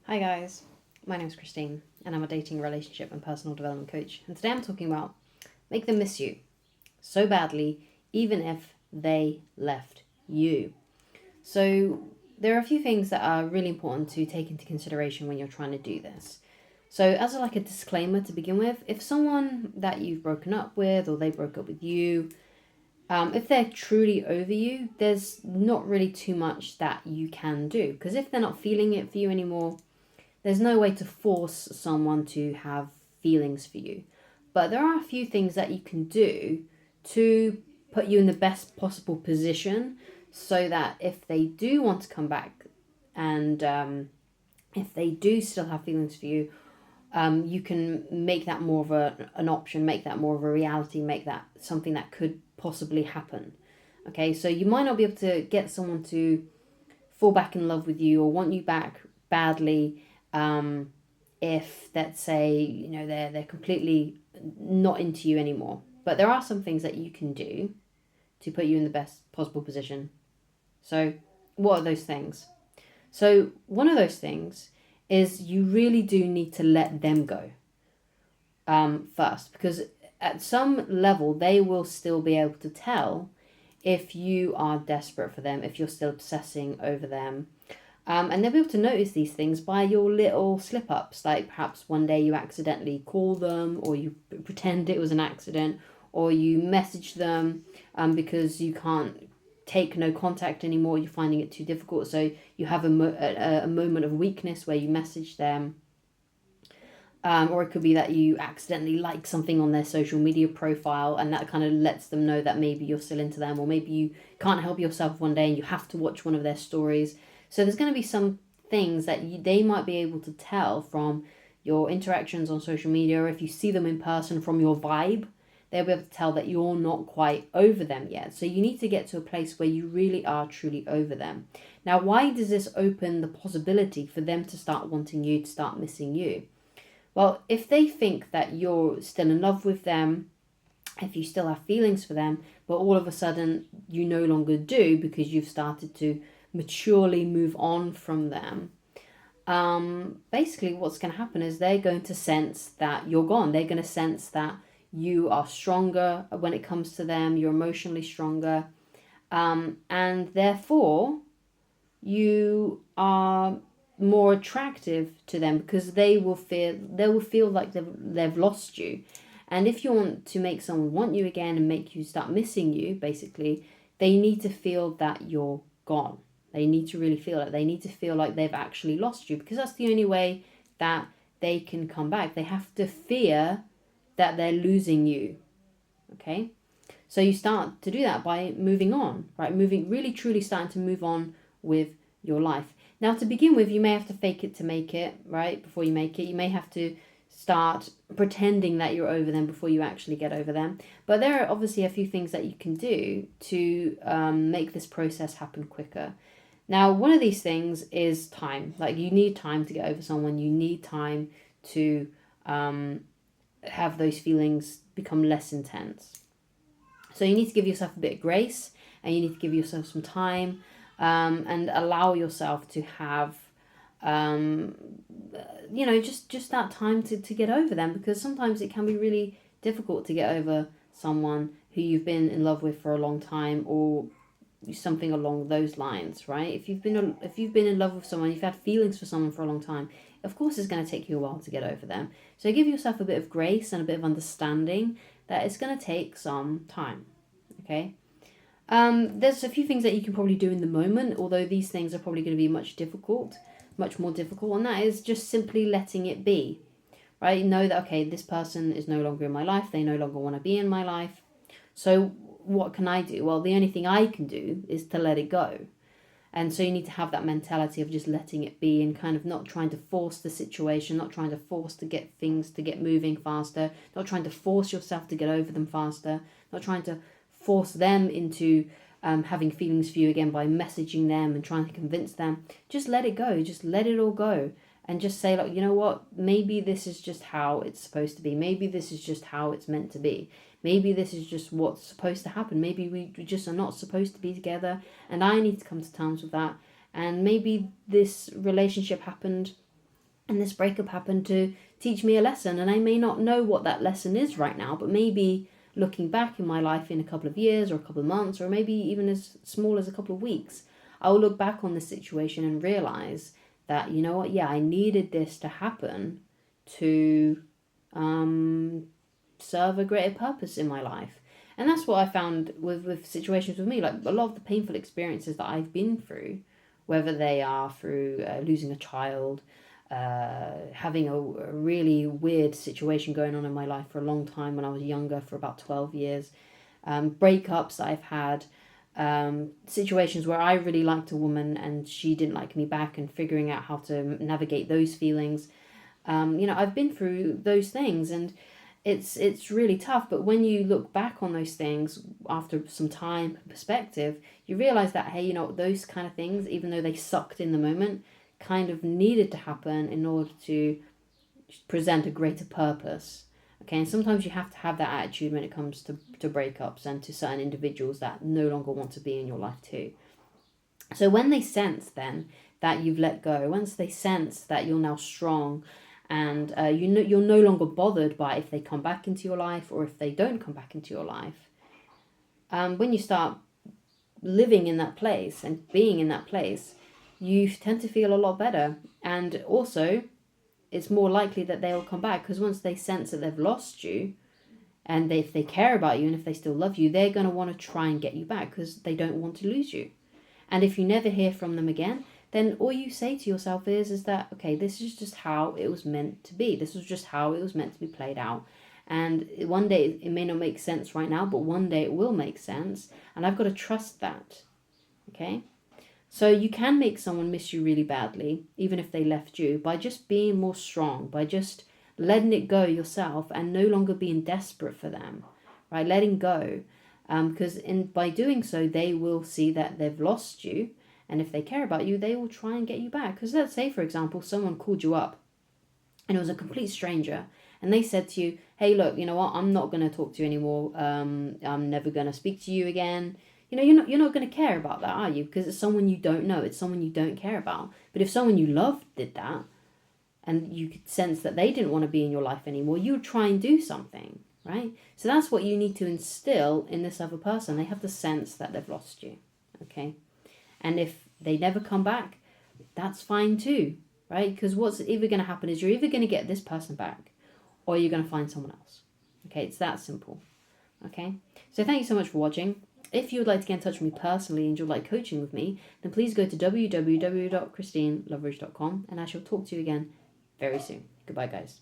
Hi guys, my name's Christine and I'm a dating, relationship and personal development coach, and today I'm talking about make them miss you so badly even if they left you. So there are a few things that are really important to take into consideration when you're trying to do this. So as a disclaimer to begin with, if someone that you've broken up with or they broke up with you, if they're truly over you, there's not really too much that you can do, because if they're not feeling it for you anymore, there's no way to force someone to have feelings for you. But there are a few things that you can do to put you in the best possible position so that if they do want to come back and if they do still have feelings for you, you can make that more of an option, make that more of a reality, make that something that could possibly happen. Okay, so you might not be able to get someone to fall back in love with you or want you back badly, if, let's say, they're completely not into you anymore. But there are some things that you can do to put you in the best possible position. So what are those things? So one of those things is you really do need to let them go, first, because at some level they will still be able to tell if you are desperate for them, if you're still obsessing over them. And they'll be able to notice these things by your little slip ups, like perhaps one day you accidentally call them, or you pretend it was an accident, or you message them because you can't take no contact anymore, you're finding it too difficult. So you have a moment of weakness where you message them. Or it could be that you accidentally like something on their social media profile, and that kind of lets them know that maybe you're still into them, or maybe you can't help yourself one day and you have to watch one of their stories. So there's going to be some things that they might be able to tell from your interactions on social media, or if you see them in person from your vibe, they'll be able to tell that you're not quite over them yet. So you need to get to a place where you really are truly over them. Now, why does this open the possibility for them to start wanting you, to start missing you? Well, if they think that you're still in love with them, if you still have feelings for them, but all of a sudden you no longer do because you've started to maturely move on from them, basically what's going to happen is they're going to sense that you're gone. They're going to sense that you are stronger when it comes to them, you're emotionally stronger, and therefore you are more attractive to them because they will feel like they've lost you. And if you want to make someone want you again and make you start missing you, basically they need to feel that you're gone. They need to really feel it. They need to feel like they've actually lost you, because that's the only way that they can come back. They have to fear that they're losing you. Okay, so you start to do that by moving on, right? Really truly starting to move on with your life. Now, to begin with, you may have to fake it to make it, right? Before you make it, you may have to start pretending that you're over them before you actually get over them. But there are obviously a few things that you can do to make this process happen quicker. Now, one of these things is time. Like, you need time to get over someone. You need time to have those feelings become less intense. So you need to give yourself a bit of grace, and you need to give yourself some time, and allow yourself to have, just that time to get over them, because sometimes it can be really difficult to get over someone who you've been in love with for a long time, or something along those lines, right? If you've been in love with someone, you've had feelings for someone for a long time, of course it's going to take you a while to get over them. So give yourself a bit of grace and a bit of understanding that it's going to take some time. Okay. There's a few things that you can probably do in the moment, although these things are probably going to be much more difficult, and that is just simply letting it be, right? You know that, okay, this person is no longer in my life, they no longer want to be in my life, so what can I do? Well, the only thing I can do is to let it go. And so you need to have that mentality of just letting it be, and kind of not trying to force the situation, not trying to force to get things to get moving faster, not trying to force yourself to get over them faster, not trying to force them into having feelings for you again by messaging them and trying to convince them. Just let it go. Just let it all go. And just say, like, you know what? Maybe this is just how it's supposed to be. Maybe this is just how it's meant to be. Maybe this is just what's supposed to happen. Maybe we just are not supposed to be together, and I need to come to terms with that. And maybe this relationship happened And this breakup happened to teach me a lesson, and I may not know what that lesson is right now, but maybe looking back in my life in a couple of years or a couple of months, or maybe even as small as a couple of weeks, I will look back on this situation and realize that, you know what, yeah, I needed this to happen to serve a greater purpose in my life. And that's what I found with situations with me. Like, a lot of the painful experiences that I've been through, whether they are through losing a child, having a really weird situation going on in my life for a long time when I was younger, for about 12 years, breakups I've had, situations where I really liked a woman and she didn't like me back, and figuring out how to navigate those feelings. I've been through those things, and it's really tough. But when you look back on those things after some time and perspective, you realize that, hey, those kind of things, even though they sucked in the moment, kind of needed to happen in order to present a greater purpose. Okay, and sometimes you have to have that attitude when it comes to breakups and to certain individuals that no longer want to be in your life too. So when they sense then that you've let go, once they sense that you're now strong, and you're no longer bothered by if they come back into your life or if they don't come back into your life, when you start living in that place and being in that place, you tend to feel a lot better. And also, it's more likely that they'll come back, because once they sense that they've lost you, and if they care about you and if they still love you, they're going to want to try and get you back because they don't want to lose you. And if you never hear from them again, then all you say to yourself is that, okay, this is just how it was meant to be. This was just how it was meant to be played out. And one day it may not make sense right now, but one day it will make sense. And I've got to trust that. Okay? So you can make someone miss you really badly, even if they left you, by just being more strong, by just letting it go yourself and no longer being desperate for them, right? Letting go. Because by doing so, they will see that they've lost you. And if they care about you, they will try and get you back. Because let's say, for example, someone called you up and it was a complete stranger, and they said to you, hey, look, you know what? I'm not going to talk to you anymore. I'm never going to speak to you again. You're not going to care about that, are you? Because it's someone you don't know. It's someone you don't care about. But if someone you loved did that, and you could sense that they didn't want to be in your life anymore, you would try and do something, right? So that's what you need to instill in this other person. They have to sense that they've lost you, okay? And if they never come back, that's fine too, right? Because what's either going to happen is you're either going to get this person back or you're going to find someone else. Okay, it's that simple. Okay, so thank you so much for watching. If you would like to get in touch with me personally and you'd like coaching with me, then please go to www.christineloveridge.com, and I shall talk to you again very soon. Goodbye, guys.